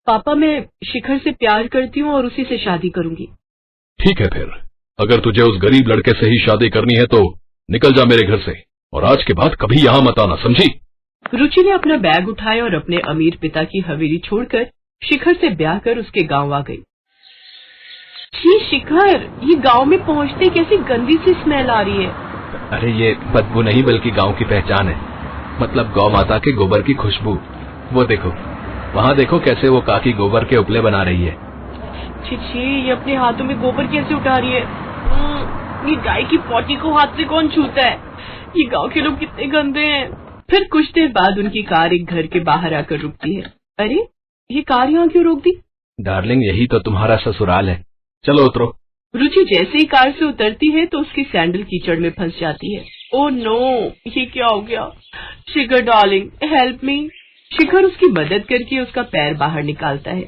पापा, मैं शिखर से प्यार करती हूँ और उसी से शादी करूंगी। ठीक है फिर, अगर तुझे उस गरीब लड़के से ही शादी करनी है तो निकल जा मेरे घर से, और आज के बाद कभी यहाँ मत आना, समझी? रुचि ने अपना बैग उठाया और अपने अमीर पिता की हवेली छोड़कर शिखर से ब्याह कर उसके गांव आ गई। छी शिखर, ये गांव में पहुंचते कैसी गंदी सी स्मेल आ रही है। अरे ये बदबू नहीं बल्कि गांव की पहचान है, मतलब गौ माता के गोबर की खुशबू। वो देखो, वहाँ देखो कैसे वो काकी गोबर के उपले बना रही है। छी, ये अपने हाथों में गोबर कैसे उठा रही है? ये गाय की पोटी को हाथ से कौन छूता है? ये गांव के लोग कितने गंदे हैं। फिर कुछ देर बाद उनकी कार एक घर के बाहर आकर रुकती है। अरे, ये कार यहाँ क्यों रोक दी? डार्लिंग, यही तो तुम्हारा ससुराल है, चलो उतरो। रुचि जैसे ही कार से उतरती है तो उसकी सैंडल कीचड़ में फंस जाती है। ओह नो, ये क्या हो गया? शिखर डार्लिंग, हेल्प मी। शिखर उसकी मदद करके उसका पैर बाहर निकालता है।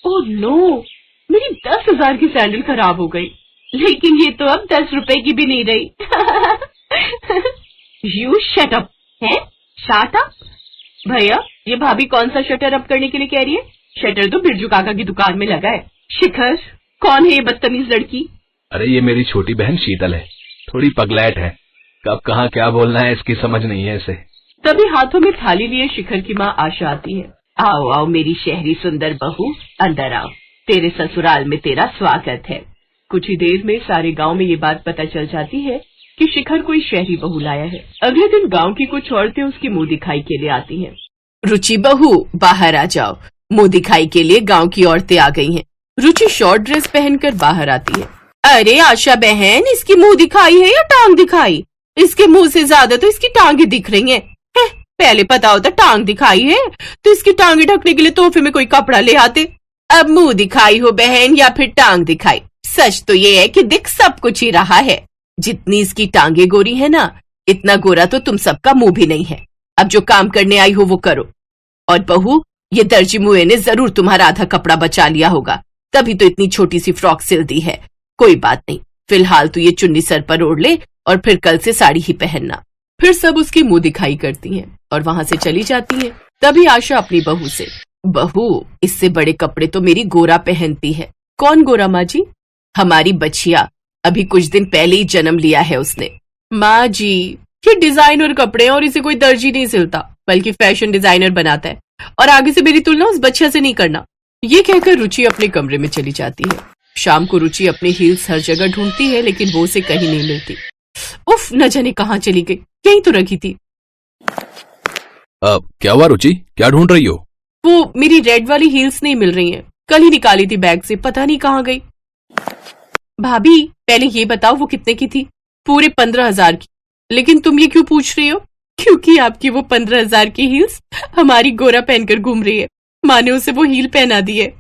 ओह नो, मेरी 10,000 की सैंडल खराब हो गई, लेकिन ये तो अब 10 रुपए की भी नहीं रही। You shut up. है? Shut up? भैया, ये भाभी कौन सा शटर अप करने के लिए कह रही है? शटर तो बिरजू काका की दुकान में लगा है। शिखर, कौन है ये बदतमीज लड़की? अरे ये मेरी छोटी बहन शीतल है, थोड़ी पगलैट है, कब कहाँ क्या बोलना है इसकी समझ नहीं है इसे। तभी हाथों में थाली लिए शिखर की माँ आशा आती है। आओ आओ मेरी शहरी सुंदर बहू, अंदर आओ, तेरे ससुराल में तेरा स्वागत है। कुछ ही देर में सारे गांव में ये बात पता चल जाती है कि शिखर कोई शहरी बहू लाया है। अगले दिन गांव की कुछ औरतें उसकी मुंह दिखाई के लिए आती हैं। रुचि बहू, बाहर आ जाओ, मुंह दिखाई के लिए गांव की औरतें आ गई हैं। रुचि शॉर्ट ड्रेस पहनकर बाहर आती है। अरे आशा बहन, इसकी मुंह दिखाई है या टांग दिखाई? इसके मुंह से ज्यादा तो इसकी टांगे दिख रही हैं। पहले पता होता टांग दिखाई है तो इसकी टांगे ढकने के लिए तोहफे में कोई कपड़ा ले आते। अब मुंह दिखाई हो बहन या फिर टांग दिखाई, सच तो ये है कि दिख सब कुछ ही रहा है। जितनी इसकी टांगे गोरी है ना, इतना गोरा तो तुम सबका मुंह भी नहीं है। अब जो काम करने आई हो वो करो। और बहू, ये दर्जी मुए ने जरूर तुम्हारा आधा कपड़ा बचा लिया होगा, तभी तो इतनी छोटी सी फ्रॉक सिल दी है। कोई बात नहीं, फिलहाल तो ये चुन्नी सर पर ओढ़ ले और फिर कल से साड़ी ही पहनना। फिर सब उसकी मुंह दिखाई करती हैं और वहां से चली जाती हैं। तभी आशा अपनी बहू से, बहू, इससे बड़े कपड़े तो मेरी गोरा पहनती है। कौन गोरा माँ जी? हमारी बच्चिया, अभी कुछ दिन पहले ही जन्म लिया है उसने। माँ जी, ये डिजाइनर कपड़े हैं और इसे कोई दर्जी नहीं सिलता, बल्कि फैशन डिजाइनर बनाता है, और आगे से मेरी तुलना उस बच्चिया से नहीं करना। ये कहकर रुचि अपने कमरे में चली जाती है। शाम को रुचि अपने हील्स हर जगह ढूंढती है, लेकिन वो उसे कहीं नहीं मिलती। उफ, न जाने कहाँ चली गई, यहीं तो रखी थी। क्या हुआ रुचि, क्या ढूंढ रही हो? वो मेरी रेड वाली हील्स नहीं मिल रही हैं, कल ही निकाली थी बैग से, पता नहीं कहाँ गई। भाभी, पहले ये बताओ वो कितने की थी? पूरे 15,000 की। लेकिन तुम ये क्यों पूछ रही हो? क्योंकि आपकी वो 15,000 की हील्स हमारी गोरा पहनकर घूम रही है। माँ ने उसे वो हील पहना दी है।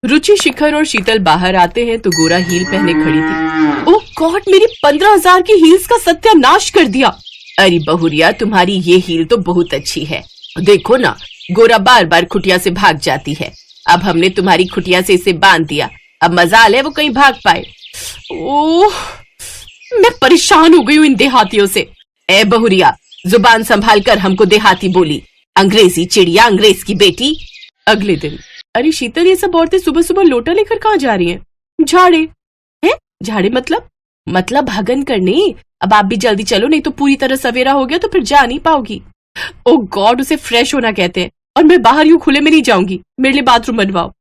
रुचि, शिखर और शीतल बाहर आते हैं तो गोरा हील पहने खड़ी थी। ओह गॉड, मेरी 15,000 की हील्स का सत्यानाश कर दिया। अरे बहुरिया, तुम्हारी ये हील तो बहुत अच्छी है। देखो ना, गोरा बार बार खुटिया से भाग जाती है। अब हमने तुम्हारी खुटिया से इसे बांध दिया, अब मजाल है वो कहीं भाग पाए। ओह, मैं परेशान हो गई हूँ इन देहातियों से। ए बहुरिया, जुबान संभाल कर हमको देहाती बोली, अंग्रेजी चिड़िया, अंग्रेज की बेटी। अगले दिन, अरे शीतल, ये सब औरतें सुबह सुबह लोटा लेकर कहाँ जा रही हैं? झाड़े हैं? झाड़े मतलब भगन करने। अब आप भी जल्दी चलो, नहीं तो पूरी तरह सवेरा हो गया तो फिर जा नहीं पाओगी। ओ गॉड, उसे फ्रेश होना कहते हैं, और मैं बाहर यूं खुले में नहीं जाऊंगी। मेरे लिए बाथरूम बनवाओ।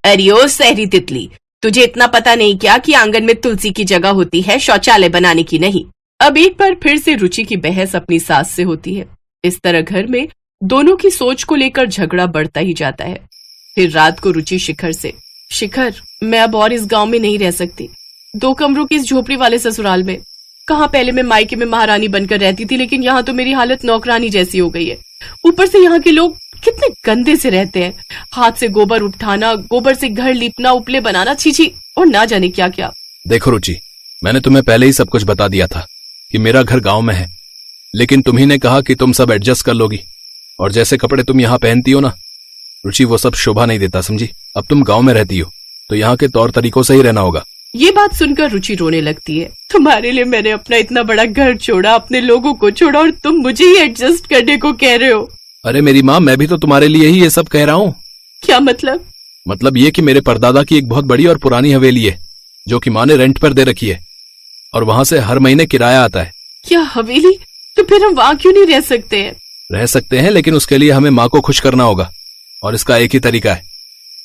अरे ओ सहरी तितली, तुझे इतना पता नहीं क्या कि आंगन में तुलसी की जगह होती है, शौचालय बनाने की नहीं। अब एक बार फिर से रुचि की बहस अपनी सास से होती है। इस तरह घर में दोनों की सोच को लेकर झगड़ा बढ़ता ही जाता है। फिर रात को रुचि शिखर से, शिखर, मैं अब और इस गांव में नहीं रह सकती। 2 कमरों की इस झोपड़ी वाले ससुराल में। कहाँ पहले मैं मायके में महारानी बनकर रहती थी, लेकिन यहाँ तो मेरी हालत नौकरानी जैसी हो गई है। ऊपर से यहाँ के लोग कितने गंदे से रहते हैं। हाथ से गोबर उठाना, गोबर से घर लीपना, उपले बनाना, छीछी, और ना जाने क्या क्या। देखो रुचि, मैंने तुम्हें पहले ही सब कुछ बता दिया था कि मेरा घर गांव में है, लेकिन तुम्ही ने कहा कि तुम सब एडजस्ट कर लोगी। और जैसे कपड़े तुम यहाँ पहनती हो ना रुचि, वो सब शोभा नहीं देता, समझी? अब तुम गांव में रहती हो तो यहाँ के तौर तरीकों से ही रहना होगा। ये बात सुनकर रुचि रोने लगती है। तुम्हारे लिए मैंने अपना इतना बड़ा घर छोड़ा, अपने लोगों को छोड़ा, और तुम मुझे ही एडजस्ट करने को कह रहे हो। अरे मेरी माँ, मैं भी तो तुम्हारे लिए ही ये सब कह रहा हूँ। क्या मतलब? मतलब ये कि मेरे परदादा की एक बहुत बड़ी और पुरानी हवेली है जो कि माँ ने रेंट पर दे रखी है, और वहाँ से हर महीने किराया आता है। क्या हवेली? तो फिर हम वहाँ क्यों नहीं रह सकते हैं? रह सकते हैं, लेकिन उसके लिए हमें माँ को खुश करना होगा, और इसका एक ही तरीका है।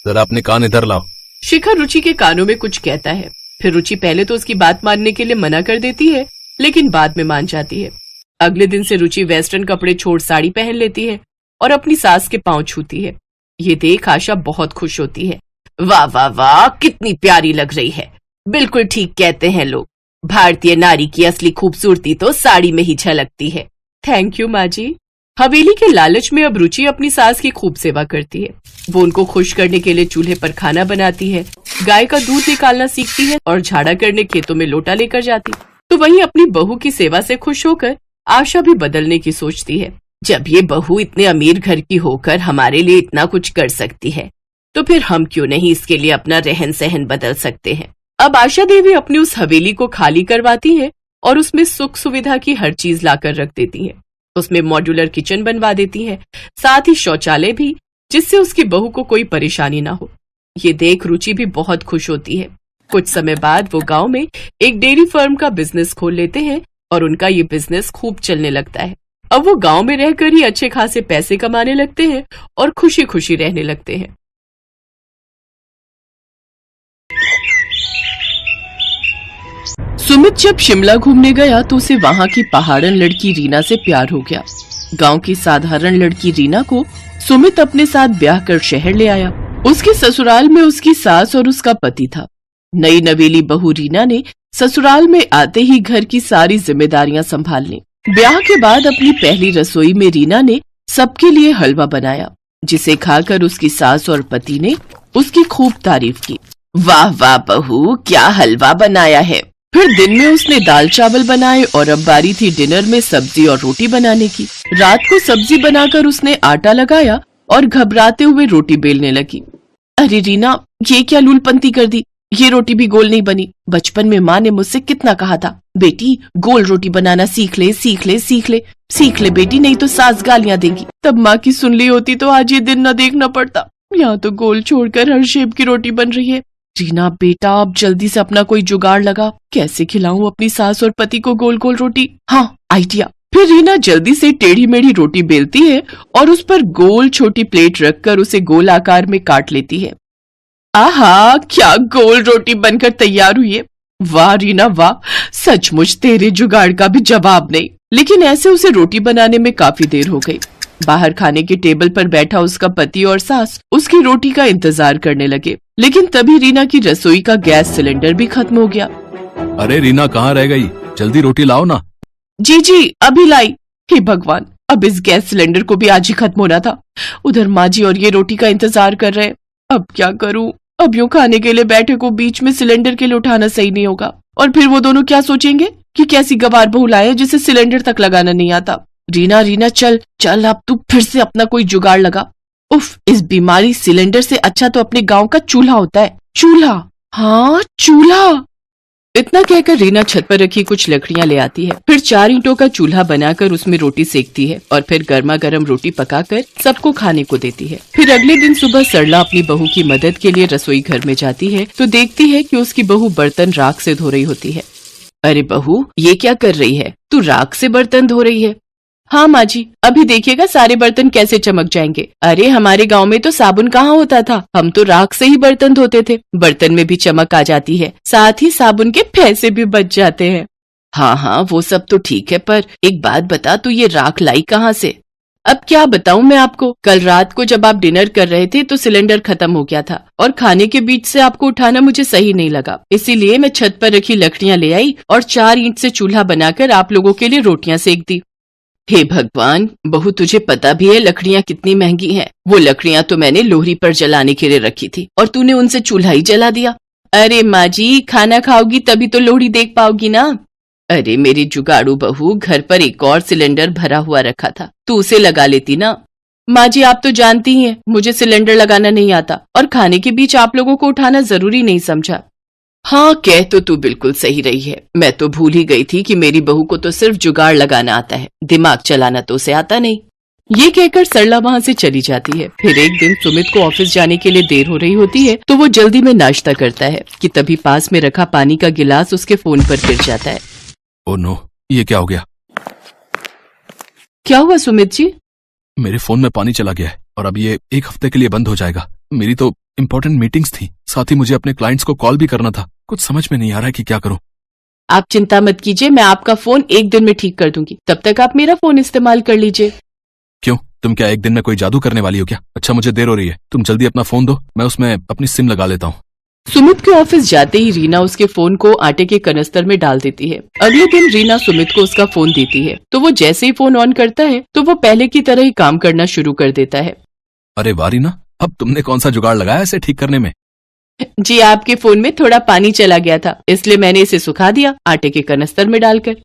जरा अपने कान इधर लाओ। शिखर रुचि के कानों में कुछ कहता है। फिर रुचि पहले तो उसकी बात मानने के लिए मना कर देती है, लेकिन बाद में मान जाती है। अगले दिन से रुचि वेस्टर्न कपड़े छोड़ साड़ी पहन लेती है और अपनी सास के पांव छूती है। ये देख आशा बहुत खुश होती है। वाह वाह वाह, कितनी प्यारी लग रही है। बिल्कुल ठीक कहते हैं लोग, भारतीय नारी की असली खूबसूरती तो साड़ी में ही झलकती है। थैंक यू माँ जी। हवेली के लालच में अब रुचि अपनी सास की खूब सेवा करती है। वो उनको खुश करने के लिए चूल्हे पर खाना बनाती है, गाय का दूध निकालना सीखती है और झाड़ा करने खेतों में लोटा लेकर जाती। तो वहीं अपनी बहू की सेवा से खुश होकर आशा भी बदलने की सोचती है। जब ये बहू इतने अमीर घर की होकर हमारे लिए इतना कुछ कर सकती है, तो फिर हम क्यों नहीं इसके लिए अपना रहन सहन बदल सकते हैं। अब आशा देवी अपनी उस हवेली को खाली करवाती है और उसमें सुख सुविधा की हर चीज लाकर रख देती है। उसमें मॉड्यूलर किचन बनवा देती है, साथ ही शौचालय भी, जिससे उसकी बहू को कोई परेशानी ना हो। ये देख रुचि भी बहुत खुश होती है। कुछ समय बाद वो गांव में एक डेयरी फर्म का बिजनेस खोल लेते हैं और उनका ये बिजनेस खूब चलने लगता है। अब वो गांव में रहकर ही अच्छे खासे पैसे कमाने लगते हैं और खुशी खुशी रहने लगते हैं। सुमित जब शिमला घूमने गया तो उसे वहाँ की पहाड़न लड़की रीना से प्यार हो गया। गांव की साधारण लड़की रीना को सुमित अपने साथ ब्याह कर शहर ले आया। उसके ससुराल में उसकी सास और उसका पति था। नई नवेली बहू रीना ने ससुराल में आते ही घर की सारी जिम्मेदारियां संभाल ली। ब्याह के बाद अपनी पहली रसोई में रीना ने सबके लिए हलवा बनाया, जिसे खाकर उसकी सास और पति ने उसकी खूब तारीफ की। वाह वाह बहू, क्या हलवा बनाया है। फिर दिन में उसने दाल चावल बनाए और अब बारी थी डिनर में सब्जी और रोटी बनाने की। रात को सब्जी बनाकर उसने आटा लगाया और घबराते हुए रोटी बेलने लगी। अरे रीना, ये क्या लूलपंती कर दी, ये रोटी भी गोल नहीं बनी। बचपन में माँ ने मुझसे कितना कहा था, बेटी गोल रोटी बनाना सीख ले, सीख ले, सीख ले, सीख ले बेटी, नहीं तो सास गालियां देगी। तब माँ की सुन ली होती तो आज ये दिन न देखना पड़ता। यहाँ तो गोल छोड़कर हर शेप की रोटी बन रही है। रीना बेटा, अब जल्दी से अपना कोई जुगाड़ लगा, कैसे खिलाऊं अपनी सास और पति को गोल गोल रोटी। हाँ, आइडिया। फिर रीना जल्दी से टेढ़ी मेढ़ी रोटी बेलती है और उस पर गोल छोटी प्लेट रखकर उसे गोल आकार में काट लेती है। आहा, क्या गोल रोटी बनकर तैयार हुई है। वाह रीना वाह, सचमुच तेरे जुगाड़ का भी जवाब नहीं। लेकिन ऐसे उसे रोटी बनाने में काफी देर हो गई। बाहर खाने के टेबल पर बैठा उसका पति और सास उसकी रोटी का इंतजार करने लगे, लेकिन तभी रीना की रसोई का गैस सिलेंडर भी खत्म हो गया। अरे रीना, कहाँ रह गई? जल्दी रोटी लाओ ना। जी जी, अभी लाई। हे भगवान, अब इस गैस सिलेंडर को भी आज ही खत्म होना था। उधर माँ जी और ये रोटी का इंतजार कर रहे हैं। अब क्या करूं? अब यूं खाने के लिए बैठे को बीच में सिलेंडर के लिए उठाना सही नहीं होगा, और फिर वो दोनों क्या सोचेंगे कि कैसी गवार बहू लाए जिसे सिलेंडर तक लगाना नहीं आता। रीना रीना, चल चल, अब तू फिर से अपना कोई जुगाड़ लगा। उफ, इस बीमारी सिलेंडर से अच्छा तो अपने गांव का चूल्हा होता है। चूल्हा, हाँ चूल्हा। इतना कहकर रीना छत पर रखी कुछ लकड़ियां ले आती है। फिर 4 ईंटों का चूल्हा बनाकर उसमें रोटी सेकती है और फिर गर्मा गर्म रोटी पकाकर सबको खाने को देती है। फिर अगले दिन सुबह सरला अपनी बहू की मदद के लिए रसोई घर में जाती है तो देखती है कि उसकी बहू बर्तन राख से धो रही होती है। अरे बहू, ये क्या कर रही है? तू राख से बर्तन धो रही है? हाँ माँ जी, अभी देखिएगा सारे बर्तन कैसे चमक जाएंगे। अरे हमारे गांव में तो साबुन कहाँ होता था, हम तो राख से ही बर्तन धोते थे। बर्तन में भी चमक आ जाती है, साथ ही साबुन के पैसे भी बच जाते हैं। हाँ हाँ, वो सब तो ठीक है, पर एक बात बता, तू ये राख लाई कहाँ से? अब क्या बताऊं मैं आपको, कल रात को जब आप डिनर कर रहे थे तो सिलेंडर खत्म हो गया था और खाने के बीच से आपको उठाना मुझे सही नहीं लगा, इसीलिए मैं छत पर रखी लकड़ियां ले आई और 4 ईंट से चूल्हा बनाकर आप लोगों के लिए रोटियां सेक दी। हे भगवान, बहू तुझे पता भी है लकड़ियां कितनी महंगी हैं। वो लकड़ियां तो मैंने लोहरी पर जलाने के लिए रखी थी और तूने उनसे चूल्हा ही जला दिया। अरे माँ जी, खाना खाओगी तभी तो लोहड़ी देख पाओगी ना। अरे मेरी जुगाड़ू बहू, घर पर एक और सिलेंडर भरा हुआ रखा था, तू उसे लगा लेती ना। माँ जी, आप तो जानती हैं मुझे सिलेंडर लगाना नहीं आता और खाने के बीच आप लोगों को उठाना जरूरी नहीं समझा। हाँ, कह तो तू बिल्कुल सही रही है। मैं तो भूल ही गई थी कि मेरी बहू को तो सिर्फ जुगाड़ लगाना आता है, दिमाग चलाना तो उसे आता नहीं। ये कहकर सरला वहाँ से चली जाती है। फिर एक दिन सुमित को ऑफिस जाने के लिए देर हो रही होती है तो वो जल्दी में नाश्ता करता है कि तभी पास में रखा पानी का गिलास उसके फोन पर गिर जाता है। ओह नो, ये क्या हो गया? क्या हुआ सुमित जी? मेरे फोन में पानी चला गया है और अब ये 1 हफ्ते के लिए बंद हो जाएगा। मेरी तो इम्पोर्टेंट मीटिंग्स थी, साथ ही मुझे अपने क्लाइंट्स को कॉल भी करना था। कुछ समझ में नहीं आ रहा है कि क्या करूं। आप चिंता मत कीजिए, मैं आपका फोन 1 दिन में ठीक कर दूंगी, तब तक आप मेरा फोन इस्तेमाल कर लीजिए। क्यों, तुम क्या 1 दिन में कोई जादू करने वाली हो क्या? अच्छा, मुझे देर हो रही है, तुम जल्दी अपना फोन दो, मैं उसमें अपनी सिम लगा लेता हूँ। सुमित के ऑफिस जाते ही रीना उसके फोन को आटे के कनस्तर में डाल देती है। अगले दिन रीना सुमित को उसका फोन देती है तो वो जैसे ही फोन ऑन करता है तो वो पहले की तरह ही काम करना शुरू कर देता है। अरे वाह रीना, अब तुमने कौन सा जुगाड़ लगाया इसे ठीक करने में? जी, आपके फोन में थोड़ा पानी चला गया था, इसलिए मैंने इसे सुखा दिया आटे के कनस्तर में डालकर।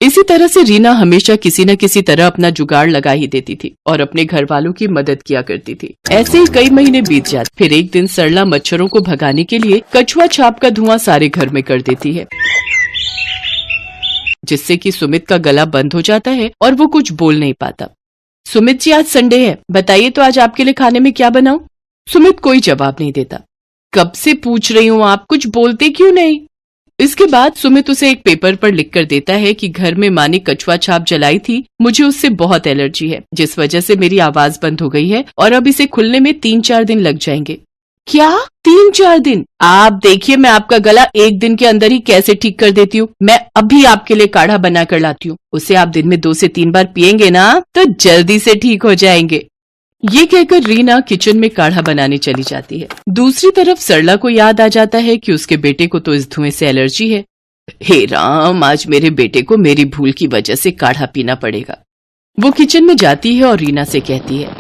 इसी तरह से रीना हमेशा किसी न किसी तरह अपना जुगाड़ लगा ही देती थी और अपने घर वालों की मदद किया करती थी। ऐसे ही कई महीने बीत जाते। फिर एक दिन सरला मच्छरों को भगाने के लिए कछुआ छाप का धुआं सारे घर में कर देती है, जिससे कि सुमित का गला बंद हो जाता है और वो कुछ बोल नहीं पाता। सुमित जी, आज संडे है, बताइए तो आज आपके लिए खाने में क्या बनाऊं? सुमित कोई जवाब नहीं देता। कब से पूछ रही हूँ, आप कुछ बोलते क्यों नहीं? इसके बाद सुमित उसे एक पेपर पर लिखकर देता है कि घर में माँ ने कछुआ छाप जलाई थी, मुझे उससे बहुत एलर्जी है, जिस वजह से मेरी आवाज बंद हो गई है और अब इसे खुलने में 3-4 दिन लग जाएंगे। क्या 3-4 दिन? आप देखिए मैं आपका गला 1 दिन के अंदर ही कैसे ठीक कर देती हूँ। मैं अभी आपके लिए काढ़ा बना कर लाती हूँ, उसे आप दिन में 2 से 3 बार पियेंगे ना तो जल्दी से ठीक हो जाएंगे। ये कहकर रीना किचन में काढ़ा बनाने चली जाती है। दूसरी तरफ सरला को याद आ जाता है कि उसके बेटे को तो इस धुएं से एलर्जी है। हे राम, आज मेरे बेटे को मेरी भूल की वजह से काढ़ा पीना पड़ेगा। वो किचन में जाती है और रीना से कहती है,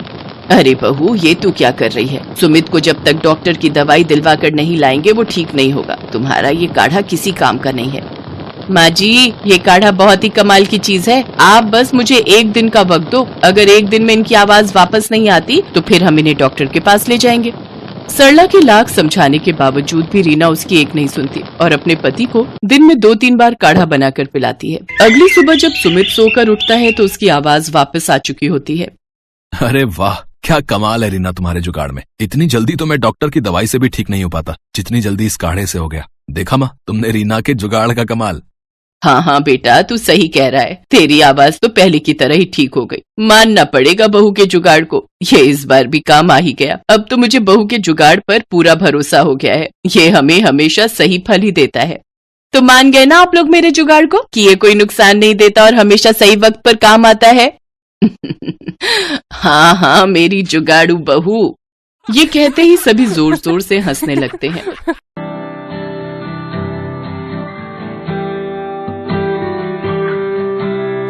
अरे बहू, ये तू क्या कर रही है? सुमित को जब तक डॉक्टर की दवाई दिलवा कर नहीं लाएंगे वो ठीक नहीं होगा। तुम्हारा ये काढ़ा किसी काम का नहीं है। माँ जी, ये काढ़ा बहुत ही कमाल की चीज है, आप बस मुझे 1 दिन का वक्त दो। अगर 1 दिन में इनकी आवाज वापस नहीं आती तो फिर हम इन्हें डॉक्टर के पास ले जाएंगे। सरला के लाख समझाने के बावजूद भी रीना उसकी एक नहीं सुनती और अपने पति को दिन में 2-3 बार काढ़ा बनाकर पिलाती है। अगली सुबह जब सुमित सोकर उठता है तो उसकी आवाज वापस आ चुकी होती है। अरे वाह, क्या कमाल है रीना तुम्हारे जुगाड़ में। इतनी जल्दी तो मैं डॉक्टर की दवाई से भी ठीक नहीं हो पाता जितनी जल्दी इस काढ़े से हो गया। देखा माँ, तुमने रीना के जुगाड़ का कमाल। हाँ हाँ बेटा, तू सही कह रहा है, तेरी आवाज तो पहले की तरह ही ठीक हो गई। मानना पड़ेगा बहू के जुगाड़ को, ये इस बार भी काम आ ही गया। अब तो मुझे बहू के जुगाड़ पर पूरा भरोसा हो गया है, ये हमें हमेशा सही फल ही देता है। तो मान गए ना आप लोग मेरे जुगाड़ को कि ये कोई नुकसान नहीं देता और हमेशा सही वक्त पर काम आता है? हाँ हाँ, मेरी जुगाड़ू बहू। ये कहते ही सभी जोर जोर से हंसने लगते हैं।